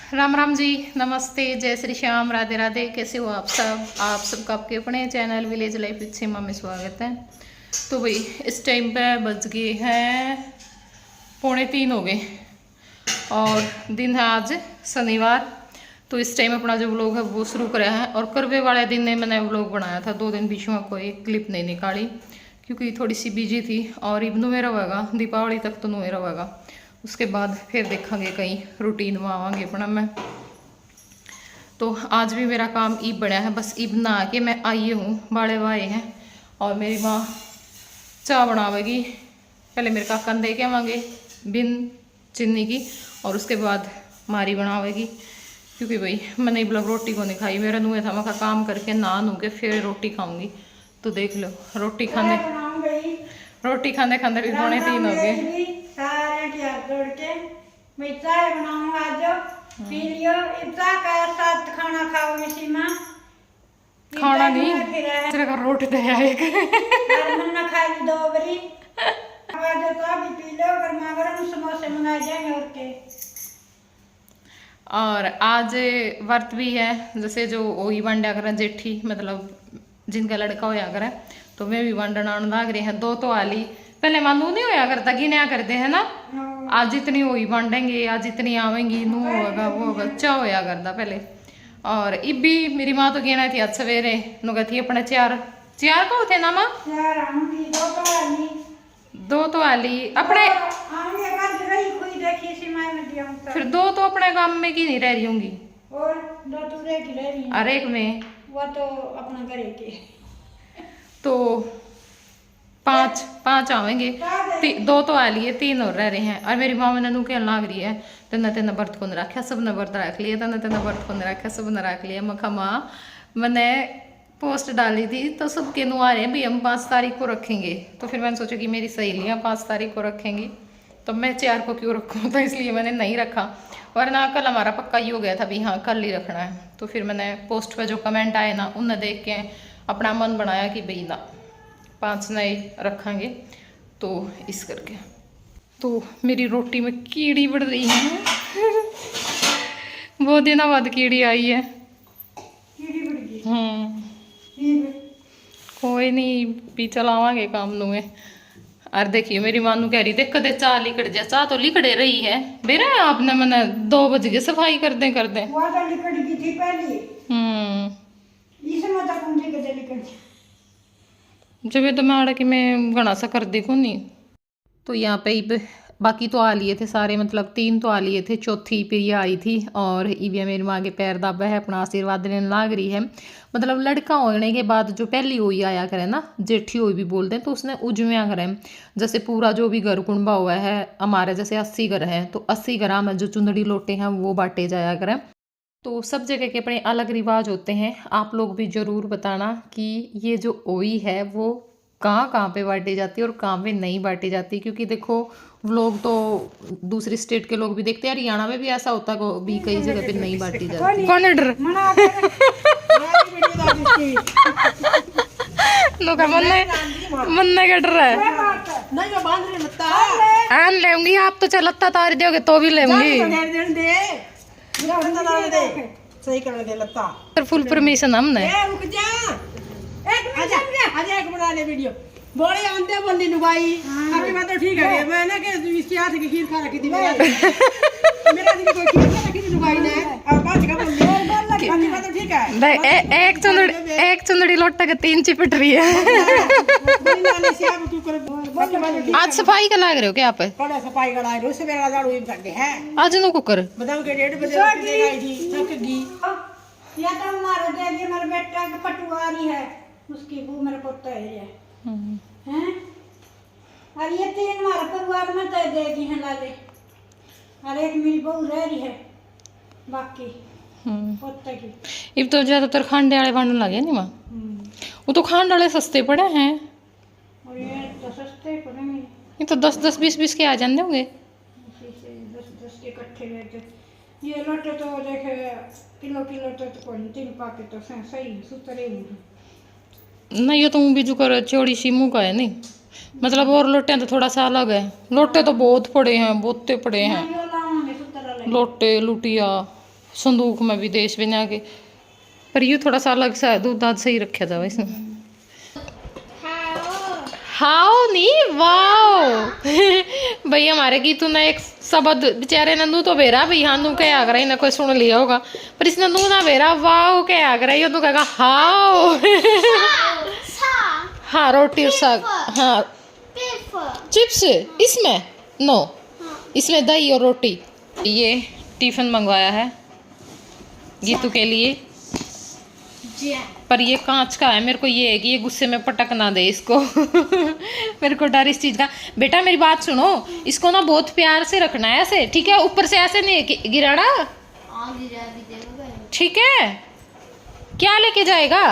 राम राम जी, नमस्ते, जय श्री श्याम, राधे राधे। कैसे हो आप सब? आप सबका आपके अपने चैनल विलेज लाइफ विद सीमा में स्वागत है। तो भाई इस टाइम पे बज गए हैं 2:45 हो गए और दिन है आज शनिवार। तो इस टाइम अपना जो व्लॉग है वो शुरू करा है। और करवे वाले दिन ने मैंने व्लॉग बनाया था, 2 दिन बीच में कोई क्लिप नहीं निकाली क्योंकि थोड़ी सी बिजी थी। और इब मेरा होगा दीपावली तक तो मेरा होगा, उसके बाद फिर देखेंगे कहीं रूटीन में आवांगे अपना मैं। तो आज भी मेरा काम ईब बना है, बस ईब नहा के मैं आई हूँ, बाड़े वाए हैं और मेरी माँ चाय बनावेगी। पहले मेरे काका दे के आवांगे बिन चीनी की और उसके बाद मारी बनावेगी क्योंकि भाई मैंने मतलब रोटी को नहीं खाई। मेरा नुए था मैं काम करके नहा नू के फिर रोटी खाऊंगी। तो देख लो रोटी खाने खाने भी 2:45 हो गए। सारे की हाथ जोड़ के मैं चाय बनाऊंगा, आज पी लियो। इतना का साथ खाना खाओगी सीमा? खाना नहीं, सिर्फ रोटी दे आए और मन ना खा ली 2 बरी आज तो अभी पी लो, गर्मा गर्म समोसे मंगाए जाएंगे। और आज व्रत भी है, जैसे जो वही वंडा करें जेठी, मतलब जिनका लड़का होया करे तो मैं भी वंडन आने लग रही हैं। 2 तो आली पहले मानू नहीं होया करता, गिनया करते हैं ना, आज इतनी वही बांटेंगे, आज इतनी आवेंगी, नू होगा वो होगा, चा होया करता पहले। और इब भी मेरी माँ तो कहना थी आज सवेरे नु कहती अपने 4 को थे ना माँ, 2 तो आली अपने, फिर 2 तो अपने काम में की नहीं रह रही होंगी और 2 तुरे की रह रही और 1 में वो तो अपना करे के। तो 5 आवेंगे, 2 तो आ लिए, 3 और रह रहे हैं। और मेरी माँ मैंने कहने लग रही है तेना व्रत को रखा, सब ने व्रत रख लिया, तेना व्रत को रखा, सब ने रख लिया। मैं माँ मैंने पोस्ट डाली थी तो सबके नु आ रहे हैं भी हम 5 तारीख को रखेंगे। तो फिर मैंने सोचा कि मेरी सहेलियाँ 5 तारीख को रखेंगी तो मैं 4 को क्यों रखूँ, तो इसलिए मैंने नहीं रखा। वरना कल हमारा पक्का ही हो गया था भी हाँ कल ही रखना है। तो फिर मैंने पोस्ट पे जो कमेंट आए ना उन्हें देख के अपना मन बनाया कि भाई ना 5 नए रखेंगे, तो इस करके। तो मेरी रोटी में कीड़ी बढ़ रही है बहुत दिनों बाद कीड़ी आई है। कोई नहीं भी चलावांगे काम नू में। और देखिए मेरी मानू कह रही थी कदे चाह लिकड़ जा, चाह तो लिकड़े रही है बेरा, आपने मैंने 2 बज गए सफाई करते जब तो मैं आड़ा कि मैं घना सा कर देखूँ नहीं। तो यहाँ पे बाकी तो आ लिए थे सारे, मतलब 3 तो आ लिए थे, चौथी प्रिया आई थी और इविया मेरी माँ के पैर दाबा है, अपना आशीर्वाद लेने लाग रही है। मतलब लड़का होने के बाद जो पहली हुई आया करे ना, जेठी हुई भी बोलते हैं, तो उसने उजमिया करे। जैसे पूरा जो भी घर कुंबा हुआ है हमारे, जैसे 80 घर हैं तो 80 घर में जो चुंदड़ी लोटे हैं वो बांटे जाया करें। तो सब जगह के अपने अलग रिवाज होते हैं। आप लोग भी ज़रूर बताना कि ये जो ओई है वो कहाँ पे बांटी जाती है और कहाँ पे नहीं बांटी जाती, क्योंकि देखो व्लॉग तो दूसरी स्टेट के लोग भी देखते हैं। हरियाणा में भी ऐसा होता है भी कई जगह पे नहीं बांटी जाती। कौन है डर मन का डर है आन लेंगी आप तो, चलता तार दोगे तो भी लेंगी, सही कर दे लता फुल परमिशन हमने। एक बना ले वीडियो बोले आंटे बोली नुगाई अभी बात तो ठीक है। मैंने के इसकी हाथ की खीर खा रखी थी मेरा दिन कोई खीर खा रखी थी नुगाई ने और 5 का बोली अभी बात तो ठीक है। एक चुंदड़ी लोटा के 3 चिपट रही है। आज सफाई का लाग रहे हो क्या आप? कड़ा सफाई का लाग रहे हो, सवेरा झाड़ू ही करते हैं आज नो कुकर बदाम के 1:30 बजे आई थी, थक गई। या तो मारो दे ये मेरे बेटा का पटुआ रही है, उसकी वो मेरे पोता है हैं। और ये 3 मार परिवार में तय देगी हैं लाले, और एक मेरी बहू रह रही है बाकी पोता की। इब तो ज्यादातर खांडे वाले बनने लगे नहीं माँ, वो तो खांड वाले सस्ते पड़े हैं और ये तो सस्ते पड़ेंगे, ये तो 10-10 20-20 के आ जाते होंगे। 10 के इकट्ठे लेते ये लोटे तो देखे किलो तो कोई 3 पाके तो सही सुतरे नहीं। ये तो बीजू कर चौड़ी सी मुँह का है नहीं, मतलब और लोटे तो थोड़ा सा अलग है। लोटे तो बहुत पड़े हैं, बहुते पड़े हैं लोटे लुटिया। संदूक में भी देश बना के, पर ये थोड़ा सा अलग सा है, दूध दाद सही रखा जावा इसमें। हाओ नहीं वाओ भाई हमारे की तू ना एक शब्द बेचारे नंदू तो बेरा भाई हाँ नू क्या आग रहा ना कोई सुन लिया होगा, पर इस नंदू ना बेरा वाओ क्या आग रहा है, तू कहेगा हाओ हाँ रोटी और साग, हाँ चिप्स इसमें नो, इसमें दही और रोटी। ये टिफिन मंगवाया है गीतू के लिए, पर ये कांच का है, मेरे को ये है कि ये गुस्से में पटक ना दे इसको मेरे को डर इस चीज का। बेटा मेरी बात सुनो, इसको ना बहुत प्यार से रखना है ऐसे, ठीक है, ऊपर से ऐसे नहीं गिराना, ठीक है। क्या लेके जाएगा?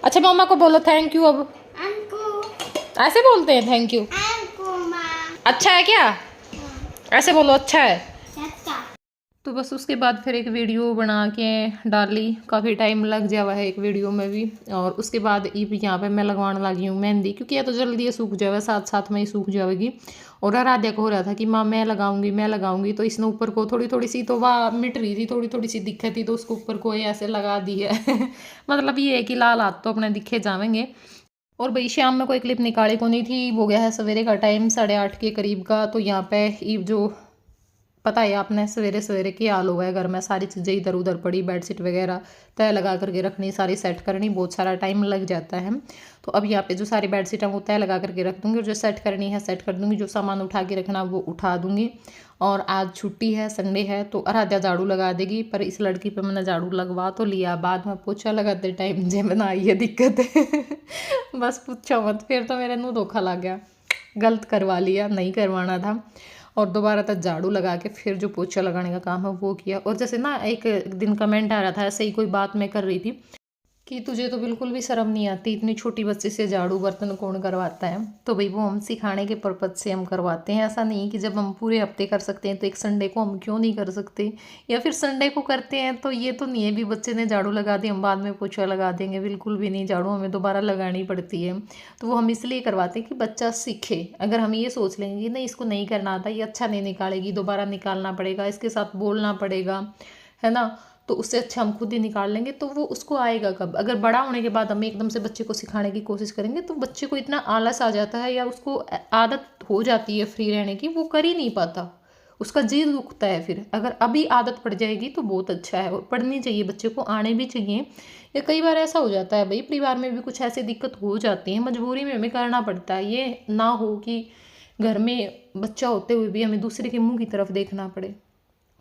अच्छा मम्मा को बोलो थैंक यू, अब ऐसे बोलते हैं थैंक यू, अच्छा है क्या, ऐसे बोलो अच्छा है। तो बस उसके बाद फिर एक वीडियो बना के डाली, काफ़ी टाइम लग जावा है एक वीडियो में भी। और उसके बाद यहाँ पे मैं लगवाने लगी हूँ मेहंदी, क्योंकि ये तो जल्दी सूख जाएगा, साथ साथ में ही सूख जाएगी। और आराध्या को हो रहा था कि माँ मैं लगाऊंगी, तो इसने ऊपर को थोड़ी थोड़ी सी तो वह मिट रही थी, थोड़ी थोड़ी सी दिक्कत थी, तो उसको ऊपर को ऐसे लगा दी है मतलब ये है कि लाल हाथ तो अपने दिखे जाएंगे। और भाई शाम में कोई क्लिप निकाली को नहीं थी, हो गया है सवेरे का टाइम 8:30 के करीब का। तो यहाँ पे जो पता है आपने सवेरे सवेरे क्या हाल हुआ है घर में, सारी चीज़ें इधर उधर पड़ी, बेडशीट वगैरह तय लगा करके रखनी, सारी सेट करनी, बहुत सारा टाइम लग जाता है। तो अब यहाँ पे जो सारी बेडशीट है वो तय लगा करके रख दूँगी, और जो सेट करनी है सेट कर दूँगी, जो सामान उठा के रखना वो उठा दूँगी। और आज छुट्टी है, संडे है, तो आराध्या झाड़ू लगा देगी, पर इस लड़की पे मैंने झाड़ू लगवा तो लिया, बाद में पोछा लगाते टाइम जे बना ये दिक्कत है बस पूछो मत, फिर तो मेरे मुँह धोखा लग गया, गलत करवा लिया, नहीं करवाना था। और दोबारा तक झाड़ू लगा के फिर जो पोछा लगाने का काम है वो किया। और जैसे ना एक दिन कमेंट आ रहा था, ऐसे ही कोई बात मैं कर रही थी कि तुझे तो बिल्कुल भी शर्म नहीं आती, इतनी छोटी बच्ची से झाड़ू बर्तन कौन करवाता है। तो भाई वो हम सिखाने के पर्पज़ से हम करवाते हैं, ऐसा नहीं कि जब हम पूरे हफ्ते कर सकते हैं तो एक संडे को हम क्यों नहीं कर सकते, या फिर संडे को करते हैं तो ये तो नहीं है भी बच्चे ने झाड़ू लगा दी हम बाद में पोछा लगा देंगे, बिल्कुल भी नहीं, झाड़ू हमें दोबारा लगानी पड़ती है। तो वो हम इसलिए करवाते हैं कि बच्चा सीखे। अगर हम ये सोच लेंगे कि नहीं इसको नहीं करना आता, ये अच्छा नहीं निकालेगी, दोबारा निकालना पड़ेगा, इसके साथ बोलना पड़ेगा, है ना, तो उससे अच्छा हम खुद ही निकाल लेंगे, तो वो उसको आएगा कब। अगर बड़ा होने के बाद हम एकदम से बच्चे को सिखाने की कोशिश करेंगे तो बच्चे को इतना आलस आ जाता है, या उसको आदत हो जाती है फ्री रहने की, वो कर ही नहीं पाता, उसका जी दुखता है फिर। अगर अभी आदत पड़ जाएगी तो बहुत अच्छा है, और पढ़नी चाहिए, बच्चे को आने भी चाहिए। या कई बार ऐसा हो जाता है भाई परिवार में भी कुछ ऐसी दिक्कत हो जाती है, मजबूरी में हमें करना पड़ता है, ये ना हो कि घर में बच्चा होते हुए भी हमें दूसरे के मुँह की तरफ देखना पड़े।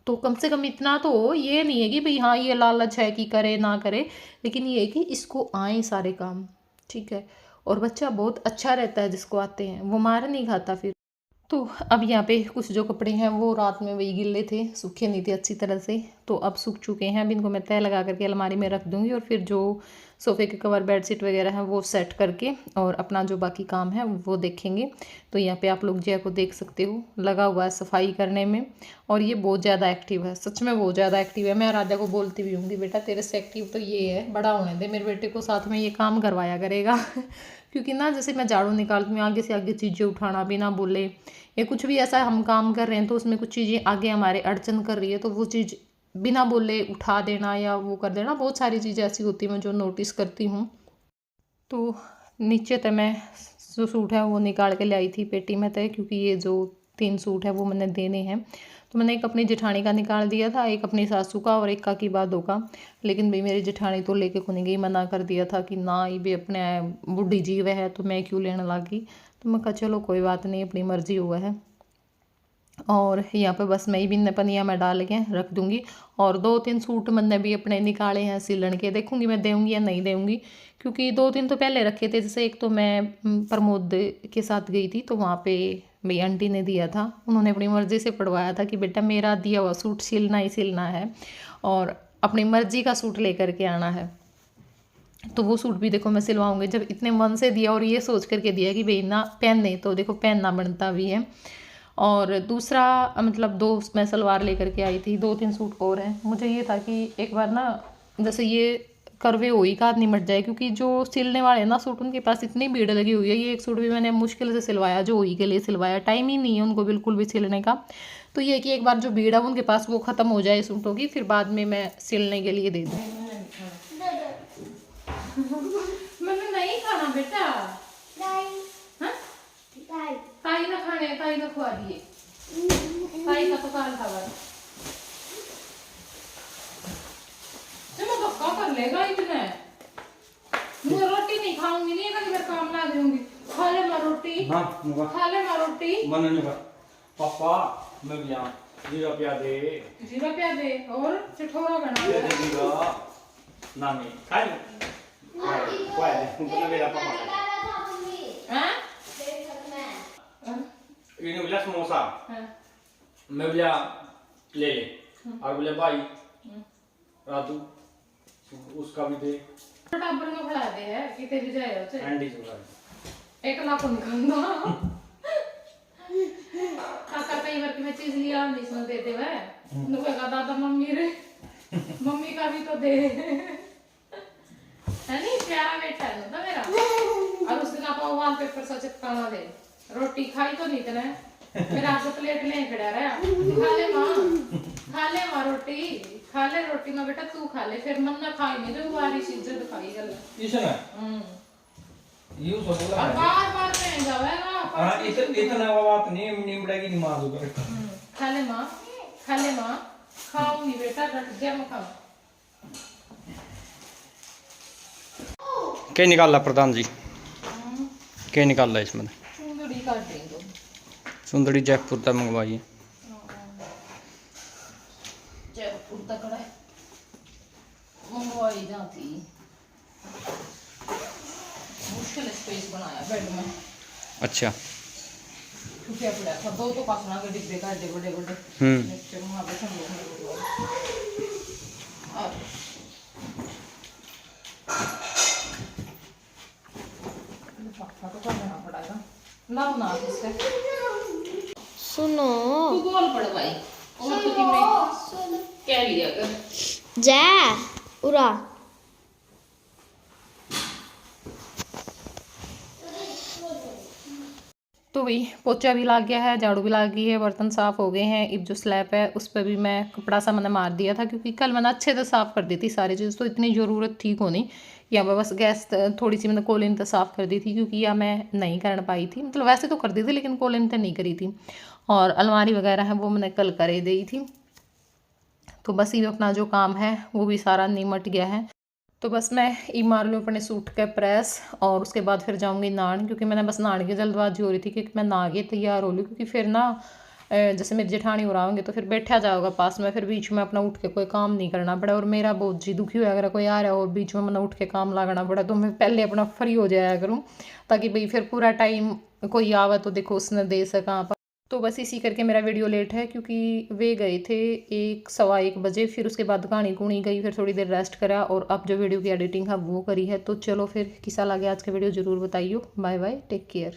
तो कम से कम इतना तो हो, ये नहीं है कि भाई हाँ ये लालच है कि करे ना करे, लेकिन ये है कि इसको आए सारे काम, ठीक है। और बच्चा बहुत अच्छा रहता है जिसको आते हैं, वो मार नहीं खाता फिर। तो अब यहाँ पे कुछ जो कपड़े हैं वो रात में वही गिल्ले थे, सूखे नहीं थे अच्छी तरह से, तो अब सूख चुके हैं। अब इनको मैं तय लगा करके अलमारी में रख दूँगी, और फिर जो सोफ़े के कवर बेडशीट वगैरह हैं वो सेट करके और अपना जो बाकी काम है वो देखेंगे। तो यहाँ पे आप लोग जया को देख सकते हो, लगा हुआ है सफाई करने में, और ये बहुत ज़्यादा एक्टिव है, सच में बहुत ज़्यादा एक्टिव है। मैं राधा को बोलती भी हूँ बेटा तेरे से एक्टिव तो ये है, बड़ा होने दे, मेरे बेटे को साथ में ये काम करवाया करेगा क्योंकि ना जैसे मैं झाड़ू निकालती हूँ, आगे से आगे चीज़ें उठाना, बिना बोले, या कुछ भी ऐसा हम काम कर रहे हैं तो उसमें कुछ चीज़ें आगे हमारे अड़चन कर रही है, तो वो चीज़ बिना बोले उठा देना या वो कर देना, बहुत सारी चीज़ें ऐसी होती हैं मैं जो नोटिस करती हूँ। तो नीचे तक मैं जो सूट है वो निकाल के ले आई थी पेटी में तय, क्योंकि ये जो 3 सूट है वो मैंने देने हैं। तो मैंने एक अपनी जेठानी का निकाल दिया था, एक अपनी सासू का, और एक काकी बादो का। लेकिन भाई मेरी जेठानी तो लेके को नहीं गई, मना कर दिया था कि ना ये भी अपने बुढ़ी जीव है तो मैं क्यों लेने लगी। तो मैं कहा चलो कोई बात नहीं, अपनी मर्जी हुआ है। और यहाँ पे बस मैं ही भी पनिया में डाल के रख दूँगी। और 2-3 सूट मैंने भी अपने निकाले हैं सिलन के, देखूँगी मैं दूँगी या नहीं दूँगी, क्योंकि 2-3 तो पहले रखे थे। जैसे एक तो मैं प्रमोद के साथ गई थी, तो वहाँ पे मेरी आंटी ने दिया था, उन्होंने अपनी मर्ज़ी से पढ़वाया था कि बेटा मेरा दिया हुआ सूट सिलना ही सिलना है, और अपनी मर्ज़ी का सूट लेकर के आना है। तो वो सूट भी देखो मैं सिलवाऊँगी, जब इतने मन से दिया और ये सोच करके दिया कि भाई ना पहनने, तो देखो पहनना बनता भी है। और दूसरा मतलब 2 मैं सलवार लेकर के आई थी, 2-3 सूट और हैं। मुझे ये था कि एक बार ना जैसे ये करवे हुई का निमट जाए, क्योंकि जो सिलने वाले ना सूट उनके पास इतनी भीड़ लगी हुई है। ये एक सूट भी मैंने मुश्किल से सिलवाया, जो हुई के लिए सिलवाया, टाइम ही नहीं है उनको बिल्कुल भी सिलने का। तो ये कि एक बार जो भीड़ है उनके पास वो ख़त्म हो जाए सूटों की, फिर बाद में मैं सिलने के लिए दे दूँ। मैंने नहीं खाना बेटा, काई ना खाने, काई ना खुआ दिए, काई का तो काल था बस। चलो धक्का कर लेगा इतने, मैं रोटी नहीं खाऊंगी, नहीं अगर मैं काम ना करूंगी। खा ले माँ रोटी, खा ले माँ रोटी। मन नहीं कर पापा, मैं भी यहाँ जीरा प्या दे, जीरा प्या दे और चटोरा बना दे। जीरा नानी खाई कोई मेरा पापा हैं? ये बोला समोसा, हाँ। मैं बोला ले ले, और बोले भाई रातू उसका भी दे, टाबर में खड़ा दे है किते भी जाए उसे एंडी सुना एक लाख निकलना। काका कई बार की मैं चीज लिया नहीं सुन देते वह नुकेगा दादा मम्मी रे, मम्मी का भी तो दे है नहीं, प्यारा बेटा है ना मेरा। और उस दिन आप वाल पेपर सा चिपकाना दे, रोटी खाई तो नहीं तेने, मेरा हाथ प्लेट ले खड़ा रहा, खा ले माँ रोटी, खा ले रोटी में बेटा, तू खा ले, फिर मन ना खाई नहीं तो बारी इज्जत खाई गल ये सब बोला और बार कहीं जावेगा। हां इतना बात नहीं निमड़ेगी नहीं मार दो। खा ले माँ, खाऊंगी बेटा, रख गया मैं खाऊं। क्या निकाल ला प्रधान जी, क्या निकाल ला इसमें? सुंदरी काट देंगे, सुंदरी जयपुर तक मंगवाई, जयपुर तक मंगवाई जाती। मुश्किल स्पेस बनाया बेड में, अच्छा टूटा पड़ा था, दो तो कसना के डिब्बे का एडे बड़े बड़े नीचे वहां पे हम लोग और पक्का तो करना पड़ेगा ना इससे। सुनो तू बोल पड़ भाई, और तो कि मैं क्या लिया कर जा उरा तो भाई पोचा भी लग गया है, झाड़ू भी लग गई है, बर्तन साफ़ हो गए हैं। अब जो स्लैब है उस पर भी मैं कपड़ा सा मैंने मार दिया था, क्योंकि कल मैंने अच्छे से साफ़ कर दी थी सारी चीज़, तो इतनी ज़रूरत थी को नहीं। यहाँ पर बस गैस थोड़ी सी मैंने कोलिन तो साफ़ कर दी थी, क्योंकि यह मैं नहीं कर पाई थी, मतलब वैसे तो कर दी थी लेकिन कोलिन तो नहीं करी थी। और अलमारी वगैरह है वो मैंने कल कर दी थी। तो बस ये अपना जो काम है वो भी सारा निमट गया है। तो बस मैं ई मार लूँ अपने सूट के प्रेस, और उसके बाद फिर जाऊँगी नहाने, क्योंकि मैंने बस नहाने की जल्दबाजी हो रही थी, क्योंकि मैं नहा के तैयार हो लूँ, क्योंकि फिर ना जैसे मेरी जेठानी हो रहा होंगे तो फिर बैठा जाओगा पास में, फिर बीच में अपना उठ के कोई काम नहीं करना पड़ा। और मेरा बहुत जी दुखी हुआ अगर कोई आ रहा है और बीच में मैंने उठ के काम लगाना पड़ा, तो मैं पहले अपना फ्री हो जाया करूँ, ताकि भाई फिर पूरा टाइम कोई आवा तो देखो उसने दे सका। तो बस इसी करके मेरा वीडियो लेट है, क्योंकि वे गए थे 1 सवा 1 बजे, फिर उसके बाद कहानी कूणी गई, फिर थोड़ी देर रेस्ट करा, और अब जो वीडियो की एडिटिंग है वो करी है। तो चलो फिर किसा लगे आज का वीडियो ज़रूर बताइए। Bye bye, take care.